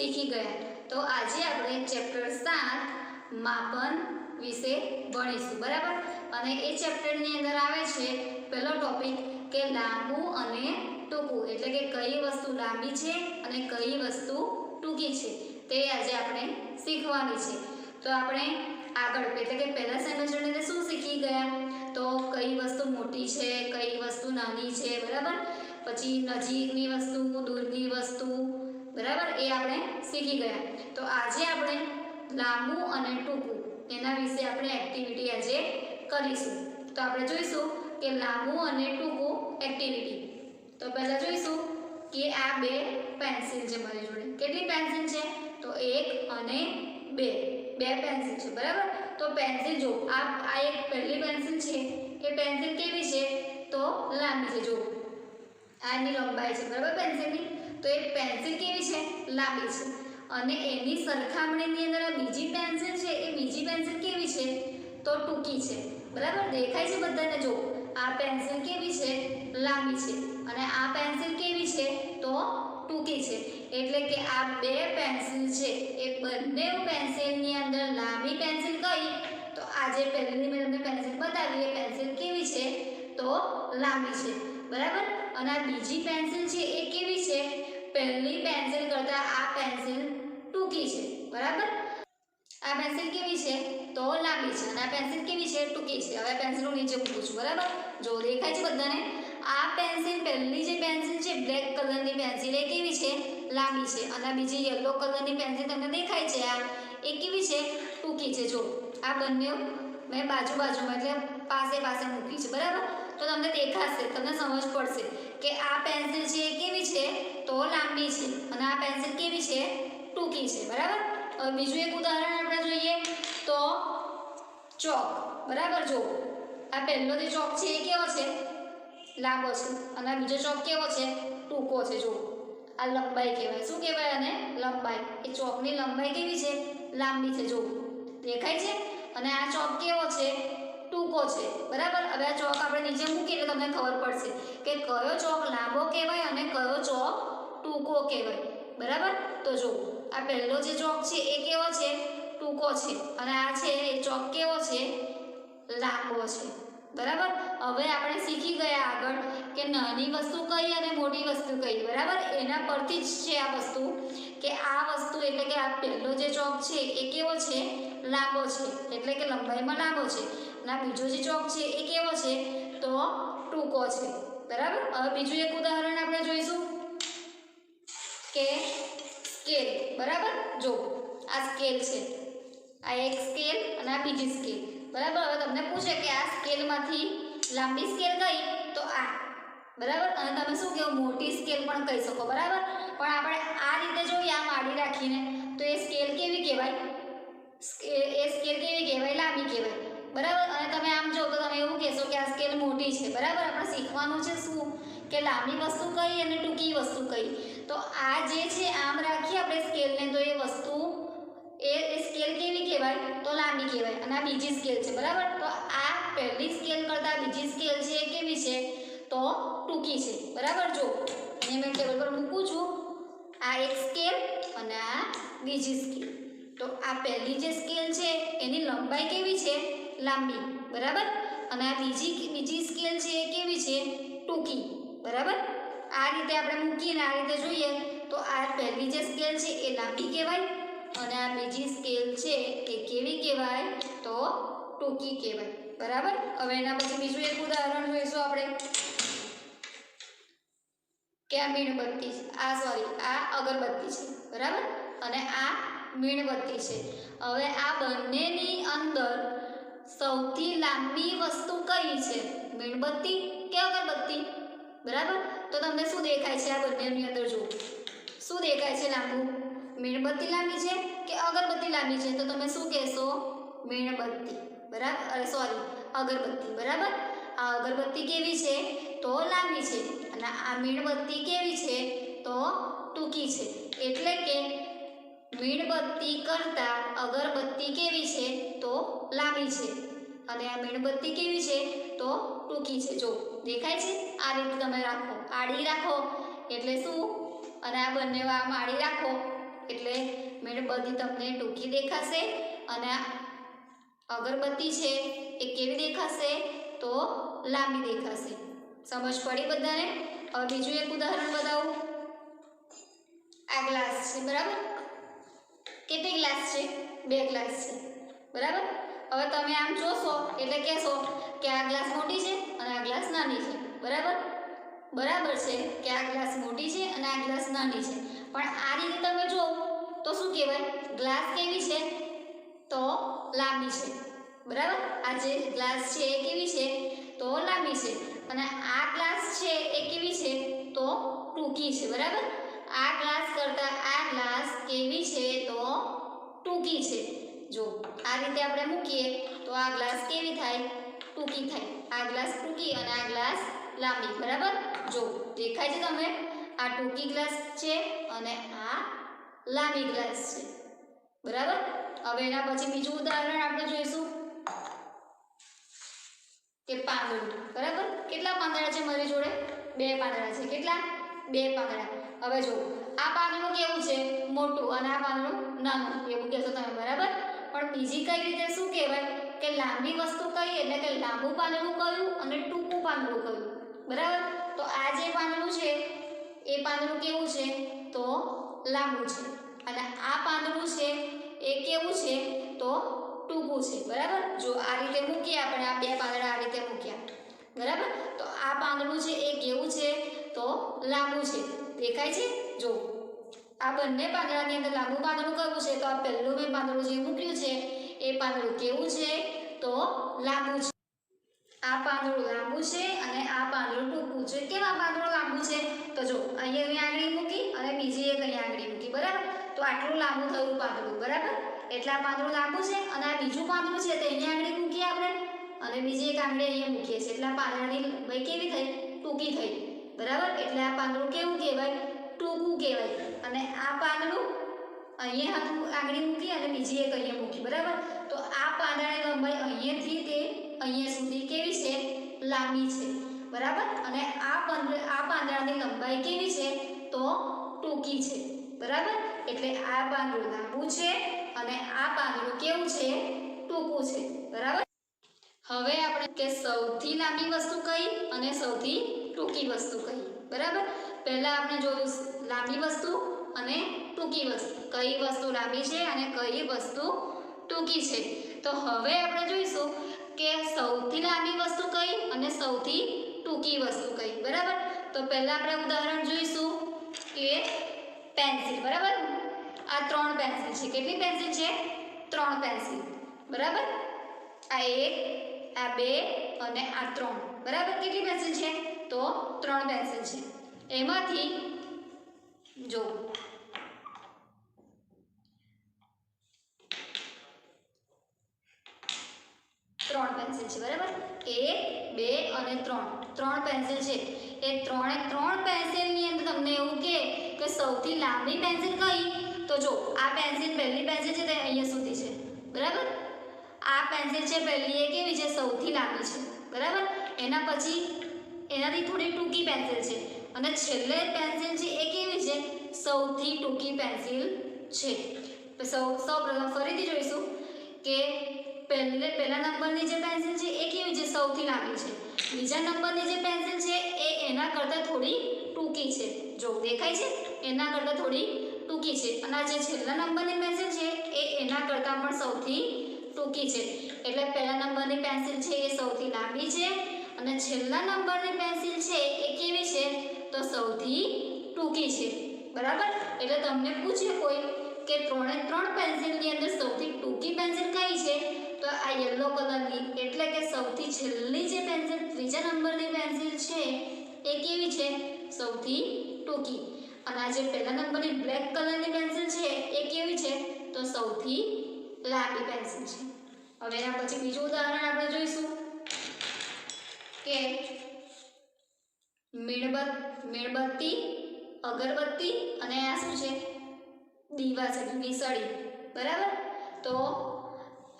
શીખી ગયા। તો આજે આપણે ચેપ્ટર 7 માપન વિશે ભણીશું, બરાબર। અને એ ચેપ્ટરની અંદર આવે છે પહેલો ટોપિક કે લાંબુ અને ટૂંકું, એટલે કે કઈ વસ્તુ લાંબી છે અને કઈ વસ્તુ ટૂંકી છે તે આજે આપણે શીખવાની છે। તો આપણે આગળ એટલે કે પહેલા સેમેસ્ટરની અંદર શું શીખી ગયા, તો કઈ વસ્તુ મોટી છે, કઈ વસ્તુ નાની છે, બરાબર। પછી નજીકની વસ્તુ, દૂરની વસ્તુ, બરાબર, એ આપણે શીખી ગયા। તો આજે આપણે લાંબુ અને ટૂંકું એના વિશે આપણે એક્ટિવિટી આજે કરીશું। તો આપણે જોઈશું કે લાંબુ અને ટૂંકું એક્ટિવિટી। તો પહેલા જોઈશું કે આ બે પેન્સિલ છે મારી જોડે। કેટલી પેન્સિલ છે, તો 1 અને 2 પેન્સિલ છે, બરાબર। તો પેન્સિલ જો આ એક પહેલી પેન્સિલ છે, એ પેન્સિલ કેવી છે, તો લાંબી છે। જો આની લંબાઈ છે, બરાબર, પેન્સિલની, તો એ પેન્સિલ કેવી છે, લાંબી છે। અને એની સરખામણીની અંદર બીજી પેન્સિલ છે, એ બીજી પેન્સિલ કેવી છે, તો ટૂંકી છે, બરાબર। દેખાય છે બધાને? જો આ પેન્સિલ કેવી છે, લાંબી છે, અને આ પેન્સિલ કેવી છે, તો ટૂંકી છે। એટલે કે આ બે પેન્સિલ છે એ બંને પેન્સિલની અંદર લાંબી પેન્સિલ કઈ, તો આ જે પહેલી મેં તમને પેન્સિલ બતાવી એ પેન્સિલ કેવી છે, તો લાંબી છે, બરાબર। અને આ બીજી પેન્સિલ છે એ કેવી છે, પહેલી પેન્સિલ કરતાં આ પેન્સિલ ટૂંકી છે, બરાબર। આ પેન્સિલ કેવી છે, તો લાંબી છે, અને આ પેન્સિલ કેવી છે, ટૂંકી છે। હવે પેન્સિલ હું નીચે મૂકું છું, બરાબર। જો દેખાય છે બધાને? આ પેન્સિલ પહેલી જે પેન્સિલ છે બ્લેક કલરની પેન્સિલ એ કેવી છે, લાંબી છે, અને બીજી યલો કલરની પેન્સિલ તમને દેખાય છે આ એ કેવી છે, ટૂંકી છે। જો આ બંને મેં બાજુમાં એટલે પાસે મૂકી છે, બરાબર। તો તમને દેખાશે, તમને સમજ પડશે કે આ પેન્સિલ છે એ કેવી છે, તો લાંબી છે, અને આ પેન્સિલ કેવી છે, ટૂંકી છે, બરાબર। હવે બીજું એક ઉદાહરણ આપણે જોઈએ તો ચોક, બરાબર। જો આ પહેલો જે ચોક છે એ કેવો છે, લાંબો છે, અને આ બીજો ચોક કેવો છે, ટૂંકો છે। જો આ લંબાઈ કહેવાય, શું કહેવાય આને, લંબાઈ। એ ચોકની લંબાઈ કેવી છે, લાંબી છે, જો દેખાય છે। અને આ ચોક કેવો છે, ટૂંકો છે, બરાબર। હવે આ ચોક આપણે નીચે મૂકીએ એટલે તમને ખબર પડશે કે કયો ચોક લાંબો કહેવાય અને કયો ચોક ટૂંકો કહેવાય, બરાબર। તો જો આ પહેલો જે ચોક છે એ કેવો છે, ટૂંકો છે, અને આ છે એ ચોક કેવો છે, લાંબો છે, બરાબર। હવે આપણે શીખી ગયા આગળ કે નાની વસ્તુ કઈ અને મોટી વસ્તુ કઈ, બરાબર। એના પરથી જ છે આ વસ્તુ કે આ વસ્તુ એટલે કે આ પહેલો જે ચોક છે એ કેવો છે, લાંબો છે, એટલે કે લંબાઈમાં લાંબો છે, અને આ બીજો જે ચોક છે એ કેવો છે, તો ટૂંકો છે, બરાબર। હવે બીજું એક ઉદાહરણ આપણે જોઈશું કે સ્કેલ, બરાબર। જો આ સ્કેલ છે, આ એક સ્કેલ અને આ બીજી સ્કેલ, બરાબર। હવે તમને પૂછે કે આ સ્કેલમાંથી લાંબી સ્કેલ કઈ, તો આ, બરાબર। અને તમે શું કહો, મોટી સ્કેલ પણ કહી શકો, બરાબર। પણ આપણે આ રીતે જોઈએ આમ આડી રાખીને તો એ સ્કેલ કેવી કહેવાય, એ સ્કેલ કેવી કહેવાય, લાંબી કહેવાય, બરાબર। અને તમે આમ જો તો તમે એવું કહેશો કે આ સ્કેલ મોટી છે, બરાબર। આપણે શીખવાનું છે શું કે લાંબી વસ્તુ કઈ અને ટૂંકી વસ્તુ કઈ। તો આ જે છે આમ રાખીએ આપણે સ્કેલને તો એ વસ્તુ એ સ્કેલ કેવી કહેવાય, તો લાંબી કહેવાય, અને આ બીજી સ્કેલ છે, બરાબર। તો આ પહેલી સ્કેલ કરતાં બીજી સ્કેલ છે એ કેવી છે, તો ટૂંકી છે, બરાબર। જો અને મેં ટેબલ પર મૂકું છું આ એક સ્કેલ અને આ બીજી સ્કેલ। તો આ પહેલી જે સ્કેલ છે એની લંબાઈ કેવી છે, લાંબી, બરાબર। અને આ બીજી સ્કેલ છે એ કેવી છે, ટૂંકી, બરાબર। આ રીતે આપણે મૂકીને આ રીતે જોઈએ તો આ પહેલી જે સ્કેલ છે એ લાંબી કહેવાય, અને આ બીજી સ્કેલ છે એ કેવી કહેવાય, તો ટૂંકી કહેવાય, બરાબર। હવે એના પછી બીજું એક ઉદાહરણ જોઈશું આપણે કે આ મીણબત્તી છે, આ અગરબત્તી છે, બરાબર। અને આ મીણબત્તી છે। હવે આ બંનેની અંદર સૌથી લાંબી વસ્તુ કઈ છે, મીણબત્તી કે અગરબત્તી, બરાબર। તો તમને શું દેખાય છે આ બંનેની અંદર, જો શું દેખાય છે લાંબુ, મીણબત્તી લાંબી છે કે અગરબત્તી લાંબી છે, તો તમે શું કહેશો, મીણબત્તી, બરાબર, અગરબત્તી, બરાબર। આ અગરબત્તી કેવી છે, તો લાંબી છે, અને આ મીણબત્તી કેવી છે, તો ટૂંકી છે। એટલે કે મીણબત્તી કરતાં અગરબત્તી કેવી છે, તો લાંબી છે, અને આ મીણબત્તી કેવી છે, તો ટૂંકી છે। જો દેખાય છે? આ રીતે તમે રાખો, આડી રાખો એટલે શું, અને આ બંને આમ આડી રાખો એટલે મીણબત્તી તમને ટૂંકી દેખાશે અને અગરબત્તી છે એ કેવી દેખાશે તો લાંબી દેખાશે. સમજ પડી બધાને? હવે બીજું એક ઉદાહરણ બતાવું. આ ગ્લાસ છે, બરાબર? કેટલી ગ્લાસ છે? 2 ગ્લાસ છે, બરાબર? હવે તમે આમ જોશો એટલે કહેશો કે આ ગ્લાસ મોટી છે અને આ ગ્લાસ નાની છે, બરાબર? બરાબર છે કે આ ગ્લાસ મોટી છે અને આ ગ્લાસ નાની છે, પણ આ રીતે તમે જો તો શું કહેવાય? ગ્લાસ કેવી છે તો લાંબી છે, બરાબર? આ જે ગ્લાસ છે એ કેવી છે તો લાંબી છે, અને આ ગ્લાસ છે એ કેવી છે તો ટૂંકી છે, બરાબર? આ ગ્લાસ કરતાં આ ગ્લાસ કેવી છે તો ટૂંકી છે. જો આ રીતે આપણે મૂકીએ તો આ ગ્લાસ કેવી થાય? ટૂંકી થાય. આ ગ્લાસ ટૂંકી અને આ ગ્લાસ લાંબી, બરાબર? જો દેખાય છે તમે? આ ટૂંકી ગ્લાસ છે અને આ લાંબી ગ્લાસ છે, બરાબર? હવે એના પછી બીજું ઉદાહરણ આપણે જોઈશું કે પાંદડું, બરાબર? કેટલા પાંદડા છે મારી જોડે? 2 પાંદડા છે. કેટલા? 2 પાંદડા. હવે જો આ પાંદડું કેવું છે? મોટું, અને આ પાંદડું નાનું, એવું કહેશો તમે, બરાબર? પણ બીજી કઈ રીતે શું કહેવાય કે લાંબી વસ્તુ કઈ એટલે કે લાંબુ પાંદડું કયું અને ટૂંકું પાંદડું કયું, બરાબર? તો આ જે પાંદડું છે એ પાંદડું કેવું છે તો લાંબુ છે, અને આ પાંદડું છે એ કેવું છે તો ટૂંકું છે, બરાબર? જો આ રીતે મૂકીએ આપણે, આ 2 પાંદડા આ રીતે મૂક્યા, બરાબર? તો આ પાંદડું છે એ કેવું છે તો લાંબુ છે. દેખાય છે? જો આ બંને પાંદડાની અંદર લાંબુ પાંદડું કયું છે તો આ પહેલું મેં પાંદડું જે મૂક્યું છે એ પાંદડું કેવું છે તો લાંબુ છે. આ પાંદડું લાંબુ છે અને આ પાંદડું ટૂંકું છે. કેમ આ પાંદડું લાંબુ છે? તો જો અહીંયા આંગળી મૂકી અને બીજી એક અહીંયા આંગળી મૂકી, બરાબર? તો આટલું લાંબુ થયું પાંદડું, બરાબર? એટલે આ પાંદડું લાંબુ છે, અને આ બીજું પાંદડું છે તો અહીંયા આંગળી મૂકીએ આપણે અને બીજી એક આંગળી અહીંયા મૂકીએ છીએ, એટલે આ પાંદડાની લંબાઈ કેવી થઈ? ટૂંકી થઈ, બરાબર? એટલે આ પાંદડું કેવું કહેવાય? ટૂંકું કહેવાય. અને આ પાંદડું અહીંયા આંગળી મૂકી અને બીજી એક અહીંયા મૂકી, બરાબર? તો આ પાંદડાની લંબાઈ અહીંયાથી તે અહીંયા સુધી કેવી છે? લાંબી છે, બરાબર? અને આ પાંદડાની લંબાઈ કેવી છે તો ટૂંકી છે, બરાબર? એટલે આ પાંદડું લાંબુ છે અને આ પાંદડું કેવું છે? ટૂંકું છે, બરાબર? હવે આપણે કે સૌથી લાંબી વસ્તુ કઈ અને સૌથી ટૂંકી વસ્તુ કઈ, બરાબર? પહેલા આપણે જોયું લાંબી વસ્તુ અને ટૂંકી વસ્તુ. કઈ વસ્તુ લાંબી છે અને કઈ વસ્તુ ટૂંકી છે. તો હવે આપણે જોઈશું કે સૌથી લાંબી વસ્તુ કઈ અને સૌથી ટૂંકી વસ્તુ કઈ, બરાબર? તો પહેલા આપણે ઉદાહરણ જોઈશું કે પેન્સિલ, બરાબર? આ 3 પેન્સિલ છે. કેટલી પેન્સિલ છે? 3 પેન્સિલ, બરાબર? આ 1, આ 2 અને આ 3, બરાબર? કેટલી પેન્સિલ છે તો 3 પેન્સિલ છે. એમાંથી જો 3 પેન્સિલ છે, બરાબર? 1, 2 અને 3 પેન્સિલ છે. એ 3 પેન્સિલની અંદર તમને એવું કે સૌથી લાંબી પેન્સિલ કઈ? તો જો આ પેન્સિલ પહેલી પેન્સિલ છે તે અહીંયા સુધી છે, બરાબર? આ પેન્સિલ છે પહેલી એ કેવી છે? સૌથી લાંબી છે, બરાબર? એના પછી એનાથી થોડી ટૂંકી પેન્સિલ છે, અને છેલ્લે પેન્સિલ છે એ કેવી છે? સૌથી ટૂંકી પેન્સિલ છે. સૌપ્રથમ ફરીથી જોઈશું કે પહેલા નંબરની જે પેન્સિલ છે એ કેવી છે? સૌથી લાંબી છે. બીજા નંબરની જે પેન્સિલ છે એ એના કરતાં થોડી ટૂંકી છે. જો દેખાય છે? એના કરતાં થોડી ટૂંકી છે. અને આ જે છેલ્લા નંબરની પેન્સિલ છે એ એના કરતાં પણ સૌથી ટૂંકી છે. એટલે પહેલા નંબરની પેન્સિલ છે એ સૌથી લાંબી છે, અને છેલ્લા નંબરની પેન્સિલ છે એ કેવી છે? તો સૌથી ટૂંકી છે, બરાબર? એટલે તમને પૂછે કોઈ કે 3 પેન્સિલની અંદર સૌથી ટૂંકી પેન્સિલ કઈ છે? તો આ યલો કલરની, એટલે કે સૌથી છેલ્લી જે પેન્સિલ ત્રીજા નંબરની પેન્સિલ છે એ કેવી છે? સૌથી ટૂંકી. અને આ જે પહેલા નંબરની બ્લેક કલરની પેન્સિલ છે એ કેવી છે? તો સૌથી લાંબી પેન્સિલ છે. હવે એના પછી બીજું ઉદાહરણ આપણે જોઈશું કે મીણબત્તી, અગરબત્તી અને આ શું છે? દીવા છે, વીસળી, બરાબર? તો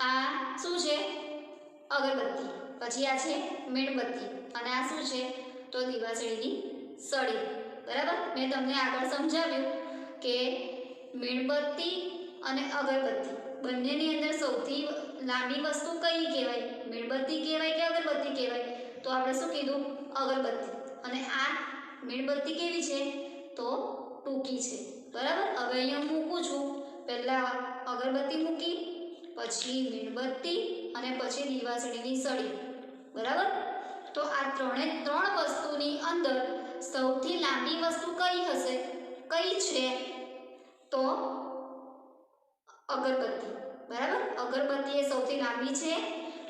આ શું છે? અગરબત્તી. પછી આ છે મીણબત્તી, અને આ શું છે? તો દીવાસળીની સળી, બરાબર? મેં તમને આગળ સમજાવ્યું કે મીણબત્તી અને અગરબત્તી બંનેની અંદર સૌથી લાંબી વસ્તુ કઈ કહેવાય? મીણબત્તી કહેવાય કે અગરબત્તી કહેવાય? તો આપણે શું કીધું? અગરબત્તી. અને આ મીણબત્તી કેવી છે? તો ટૂંકી છે. બરાબર. હવે અહીંયા મૂકું છું. પહેલાં અગરબત્તી મૂકી, પછી મીણબત્તી અને પછી દીવાસળીની સળી. બરાબર. તો આ ત્રણે ત્રણ વસ્તુની અંદર સૌથી લાંબી વસ્તુ કઈ હશે? કઈ છે? તો અગરબત્તી. બરાબર. અગરબત્તી એ સૌથી લાંબી છે.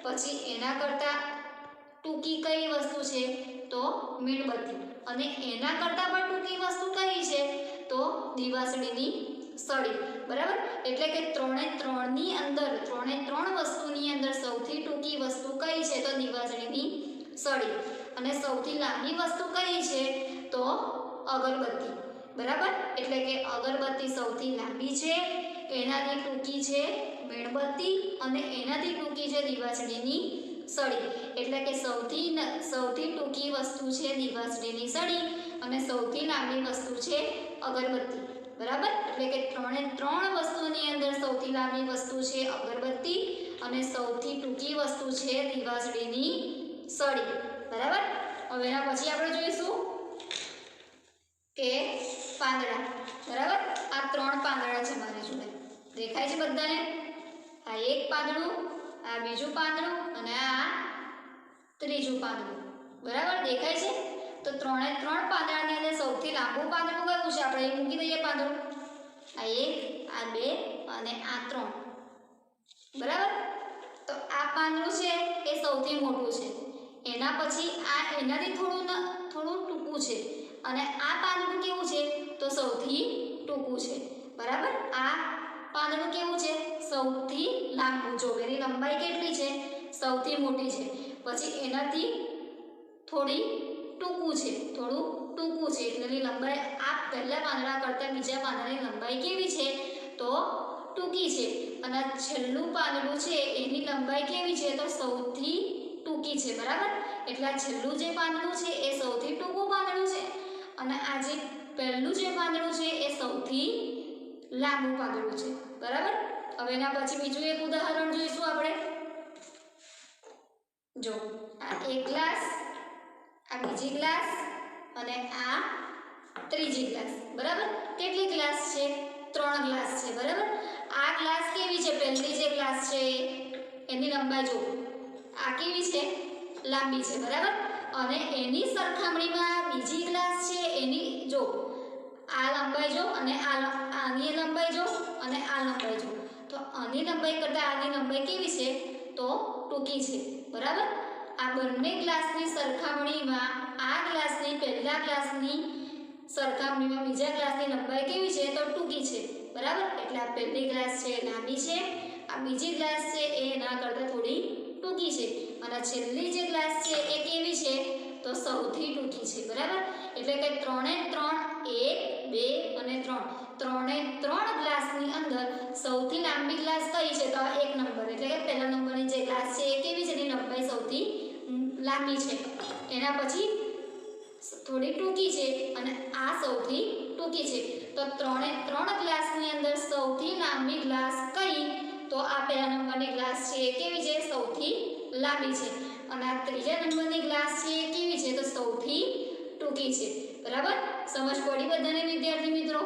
પછી એના કરતાં ટૂંકી કઈ વસ્તુ છે? તો મીણબત્તી. અને એના કરતાં પણ ટૂંકી વસ્તુ કઈ છે? તો દીવાસળીની સળી. બરાબર. એટલે કે ત્રણે ત્રણ વસ્તુની અંદર સૌથી ટૂંકી વસ્તુ કઈ છે? તો દીવાસળીની સળી. અને સૌથી લાંબી વસ્તુ કઈ છે? તો અગરબત્તી. બરાબર. એટલે કે અગરબત્તી સૌથી લાંબી છે, એનાથી ટૂંકી છે મીણબત્તી અને એનાથી ટૂંકી છે દીવાસળીની સળી. એટલે કે સૌથી ટૂંકી વસ્તુ છે દીવાસળીની સળી અને સૌથી લાંબી વસ્તુ છે અગરબત્તી. બરાબર. એટલે કે ત્રણ વસ્તુની અંદર સૌથી લાંબી વસ્તુ છે અગરબત્તી અને સૌથી ટૂંકી વસ્તુ છે દીવાસળીની સળી. બરાબર. હવે એના પછી આપણે જોઈશું કે પાંદડા. બરાબર. આ ત્રણ પાંદડા છે મારી જોડે. દેખાય છે બધાને? આ એક પાંદડું, આ બીજું પાંદડું અને આ ત્રીજું પાંદડું. બરાબર. દેખાય છે? તો ત્રણે ત્રણ પાંદડાની અંદર સૌથી લાંબુ પાંદડું કયું છે? આપણે મૂકી દઈએ પાંદડું. આ એક, આ બે અને આ ત્રણ. બરાબર. તો આ પાંદડું છે એ સૌથી મોટું છે. એના પછી આ એનાથી થોડું ટૂંકું છે અને આ પાંદડું કેવું છે? તો સૌથી ટૂંકું છે. બરાબર. આ પાંદડું કેવું છે? સૌથી લાંબુ. જો એની લંબાઈ કેટલી છે? સૌથી મોટી છે. પછી એનાથી થોડું ટૂંકું છે એટલે એની લંબાઈ આ પહેલા પાંદડા કરતાં બીજા પાંદડાની લંબાઈ કેવી છે? તો ટૂંકી છે. અને છેલ્લું પાંદડું છે એની લંબાઈ કેવી છે? તો સૌથી ટૂંકી છે. બરાબર. એટલે આ છેલ્લું જે પાંદડું છે એ સૌથી ટૂંકું પાંદડું છે અને આ જે પહેલું જે પાંદડું છે એ સૌથી લાંબુ પાંદડું છે. બરાબર. હવે એના પછી બીજું એક ઉદાહરણ જોઈશું આપણે. જો આ એક ગ્લાસ, આ બીજી ગ્લાસ અને આ ત્રીજી ગ્લાસ. બરાબર. કેટલી ગ્લાસ છે? 3 ગ્લાસ છે. બરાબર. આ ગ્લાસ કેવી છે? પહેલી જે ગ્લાસ છે એની લંબાઈ જો આ કેવી છે? લાંબી છે. બરાબર. અને એની સરખામણીમાં બીજી ગ્લાસ છે એની જો આ લંબાઈ જો અને આની લંબાઈ જો અને આ લંબાઈ જો. તો આની લંબાઈ કરતાં આની લંબાઈ કેવી છે? તો ટૂંકી છે. બરાબર. આ બંને ગ્લાસની સરખામણીમાં આ ગ્લાસની પહેલા ગ્લાસની સરખામણીમાં બીજા ગ્લાસની લંબાઈ કેવી છે? તો ટૂંકી છે. બરાબર. એટલે આ પહેલી ગ્લાસ છે એ લાંબી છે, આ બીજી ગ્લાસ છે એ એના કરતાં થોડી ટૂંકી છે અને છેલ્લી જે ગ્લાસ છે એ કેવી છે? તો સૌથી ટૂંકી છે. બરાબર. એટલે કે ત્રણે ત્રણ, 1, 2 અને 3 ત્રણે ત્રણ ગ્લાસની અંદર સૌથી લાંબી ગ્લાસ કઈ છે? તો આ 1 નંબર. એટલે કે પહેલા નંબરની જે ગ્લાસ છે એ કેવી છે? એની લંબાઈ સૌથી લાંબી છે. એના પછી થોડી ટૂંકી છે અને આ સૌથી ટૂંકી છે. તો ત્રણે ત્રણ ગ્લાસની અંદર સૌથી લાંબી ગ્લાસ કઈ? તો આ પહેલા નંબરની ગ્લાસ છે એ કેવી છે? સૌથી લાંબી છે. અને આ ત્રીજા નંબરની ગ્લાસ છે એ કેવી છે? તો સૌથી ટૂંકી છે. બરાબર. સમજ પડી બધાને વિદ્યાર્થી મિત્રો?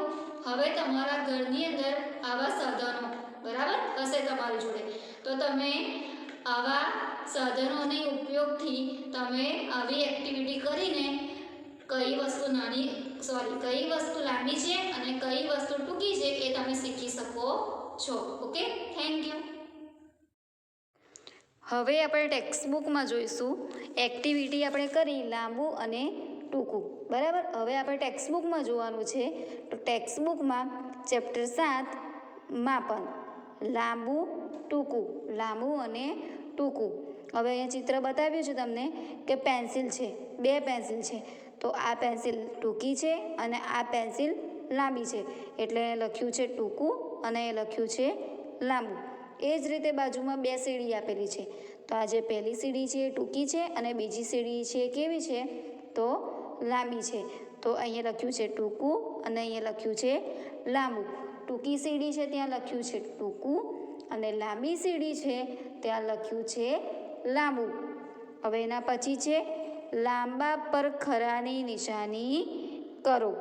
હવે તમારા ઘરની અંદર આવા સાધનો બરાબર હશે તમારી જોડે, તો તમે આવા સાધનોના ઉપયોગથી તમે આવી એક્ટિવિટી કરીને કઈ વસ્તુ લાંબી છે અને કઈ વસ્તુ ટૂંકી છે એ તમે શીખી શકો છો. Okay, thank you. હવે આપણે ટેક્સ્ટબુકમાં જોઈશું એક્ટિવિટી આપણે કરી લાંબુ અને ટૂંકું. બરાબર. હવે આપણે ટેક્સ્ટબુકમાં જોવાનું છે. તો ટેક્સ્ટબુકમાં ચેપ્ટર 7 માપન, લાંબુ અને ટૂંકું. હવે અહીંયા ચિત્ર બતાવ્યું છે તમને કે પેન્સિલ છે, 2 પેન્સિલ છે. તો આ પેન્સિલ ટૂંકી છે અને આ પેન્સિલ લાંબી છે. એટલે લખ્યું છે ટૂંકું અને એ લખ્યું છે લાંબુ. એ જ રીતે બાજુમાં 2 સીડી આપેલી છે. તો આ જે પહેલી સીડી છે એ ટૂંકી છે અને બીજી સીડી છે કેવી છે? તો લાંબી છે. તો અહીંયા લખ્યું છે ટૂંકું અને અહીંયા લખ્યું છે લાંબુ. ટૂંકી સીડી છે ત્યાં લખ્યું છે ટૂંકું અને લાંબી સીડી છે ત્યાં લખ્યું છે લાંબુ. હવે એના પછી છે લાંબા પર ખરાની નિશાની કરો.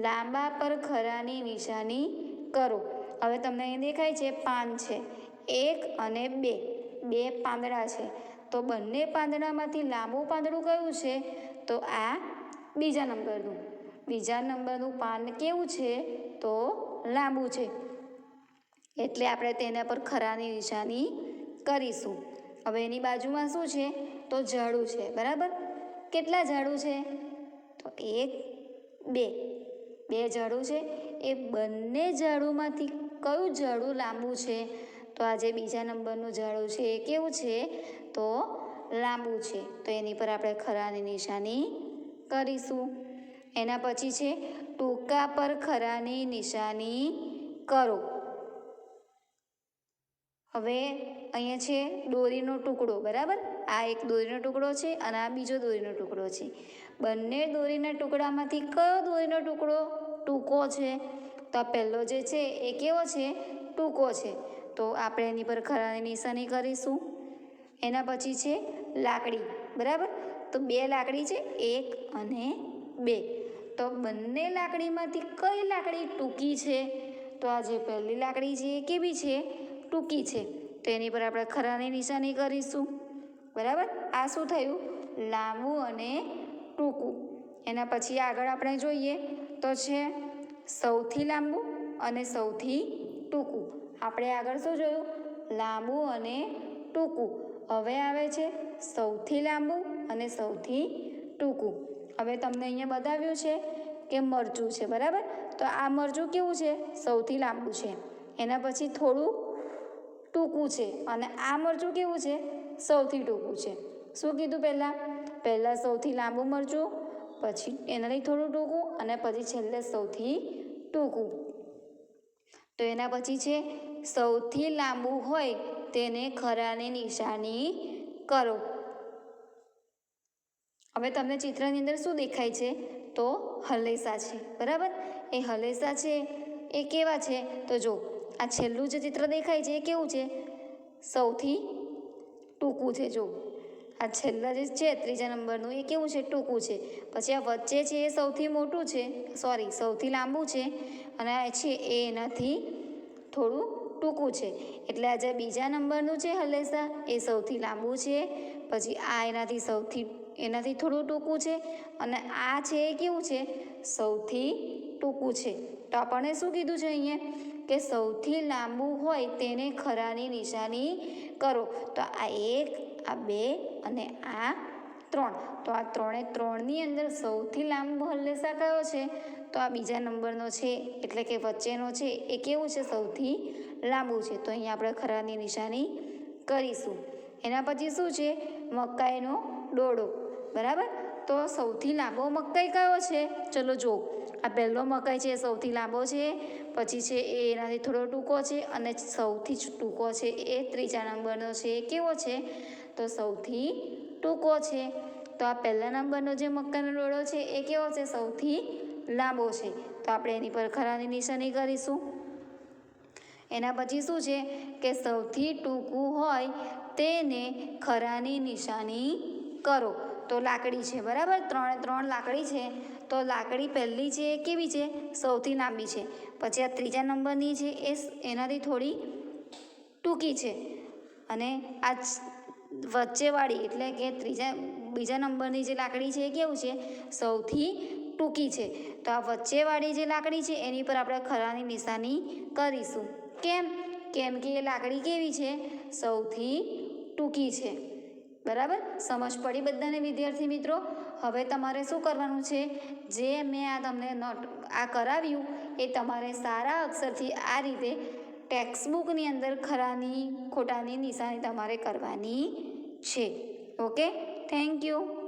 લાંબા પર ખરાની નિશાની કરો. હવે તમને અહીં દેખાય છે પાન છે, 1 અને 2, 2 પાંદડા છે. તો બંને પાંદડામાંથી લાંબુ પાંદડું કયું છે? તો આ બીજા નંબરનું. બીજા નંબરનું પાન કેવું છે? તો લાંબુ છે. એટલે આપણે તેના પર ખરાની નિશાની કરીશું. હવે એની બાજુમાં શું છે? તો ઝાડું છે. બરાબર? કેટલા ઝાડું છે? તો 1, 2, 2 ઝાડું છે. એ બંને ઝાડુમાંથી કયું ઝાડું લાંબુ છે? તો આ જે બીજા નંબરનું ઝાડું છે એ કેવું છે? તો લાંબુ છે. તો એની પર આપણે ખરાની નિશાની કરીશું. એના પછી છે ટૂંકા પર ખરાની નિશાની કરો. હવે અહીંયા છે દોરીનો ટુકડો. બરાબર? આ એક દોરીનો ટુકડો છે અને આ બીજો દોરીનો ટુકડો છે. બંને દોરીના ટુકડામાંથી કયો દોરીનો ટુકડો ટૂંકો છે? તો આ પહેલો જે છે એ કેવો છે? ટૂંકો છે. તો આપણે એની પર ખરાની નિશાની કરીશું. એના પછી છે લાકડી. બરાબર? તો 2 લાકડી છે, 1 અને 2. તો બંને લાકડીમાંથી કઈ લાકડી ટૂંકી છે? તો આ જે પહેલી લાકડી છે એ કેવી છે? ટૂંકી છે. તો એની પર આપણે ખરાની નિશાની કરીશું. બરાબર? આ શું થયું? લાંબુ અને ટૂંકું. એના પછી આગળ આપણે જોઈએ તો છે સૌથી લાંબુ અને સૌથી ટૂંકું. આપણે આગળ શું જોયું? લાંબુ અને ટૂંકું. હવે આવે છે સૌથી લાંબુ અને સૌથી ટૂંકું. હવે તમને અહીંયા બતાવ્યું છે કે મરચું છે. બરાબર? તો આ મરચું કેવું છે? સૌથી લાંબુ છે. એના પછી થોડું ટૂંકું છે અને આ મરચું કેવું છે? સૌથી ટૂંકું છે. શું કીધું પહેલાં? પહેલાં સૌથી લાંબુ મરચું, પછી એનાથી થોડું ટૂંકું અને પછી છેલ્લે સૌથી ટૂંકું. તો એના પછી છે સૌથી લાંબુ હોય તેને ખરાની નિશાની કરો. હવે તમને ચિત્રની અંદર શું દેખાય છે? તો હલેસા છે. બરાબર? એ હલેસા છે એ કેવા છે? તો જો આ છેલ્લું જે ચિત્ર દેખાય છે એ કેવું છે? સૌથી ટૂંકું છે. જો આ છેલ્લા જે છે ત્રીજા નંબરનું એ કેવું છે? ટૂંકું છે. પછી આ વચ્ચે છે એ સૌથી મોટું છે, સૌથી લાંબુ છે અને આ છે એ એનાથી થોડું ટૂંકું છે. એટલે આ જે બીજા નંબરનું છે હલેસા એ સૌથી લાંબુ છે, પછી આ એનાથી થોડું ટૂંકું છે અને આ છે એ કેવું છે? સૌથી ટૂંકું છે. તો આપણને શું કીધું છે અહીંયા? કે સૌથી લાંબુ હોય તેને ખરાની નિશાની કરો. તો આ 1, આ 2 અને આ 3. તો આ 3ની અંદર સૌથી લાંબો હલેસા કયો છે? તો આ બીજા નંબરનો છે, એટલે કે વચ્ચેનો છે એ કેવું છે? સૌથી લાંબુ છે. તો અહીંયા આપણે ખરાની નિશાની કરીશું. એના પછી શું છે? મકાઈનો ડોડો. બરાબર? તો સૌથી લાંબો મકાઈ કયો છે? ચલો જો આ પહેલો મકાઈ છે એ સૌથી લાંબો છે, પછી છે એ એનાથી થોડો ટૂંકો છે અને સૌથી ટૂંકો છે એ ત્રીજા નંબરનો છે એ કેવો છે? તો સૌથી ટૂંકો છે. તો આ પહેલા નંબરનો જે મકાઈનો ડોડો છે એ કેવો છે? સૌથી લાંબો છે. તો આપણે એની પર ખરાની નિશાની કરીશું. એના પછી શું છે? કે સૌથી ટૂંકું હોય તેને ખરાની નિશાની કરો. તો લાકડી છે. બરાબર? 3 લાકડી છે. તો લાકડી પહેલી છે એ કેવી છે? સૌથી લાંબી છે. પછી આ ત્રીજા નંબરની છે એ એનાથી થોડી ટૂંકી છે અને આ વચ્ચેવાળી એટલે કે બીજા નંબરની જે લાકડી છે એ કેવું છે? સૌથી ટૂંકી છે. તો આ વચ્ચેવાળી જે લાકડી છે એની પર આપણે ખરાની નિશાની કરીશું. કેમ? કેમ કે એ લાકડી કેવી છે? સૌથી ટૂંકી છે. બરાબર? સમજ પડી બધાને વિદ્યાર્થી મિત્રો? હવે તમારે શું કરવાનું છે? જે મેં તમને આ કરાવ્યું એ તમારે સારા અક્ષરથી આ રીતે ટેક્સ્ટબુકની અંદર ખરાની ખોટાની નિશાની તમારે કરવાની છે. ઓકે? Thank you.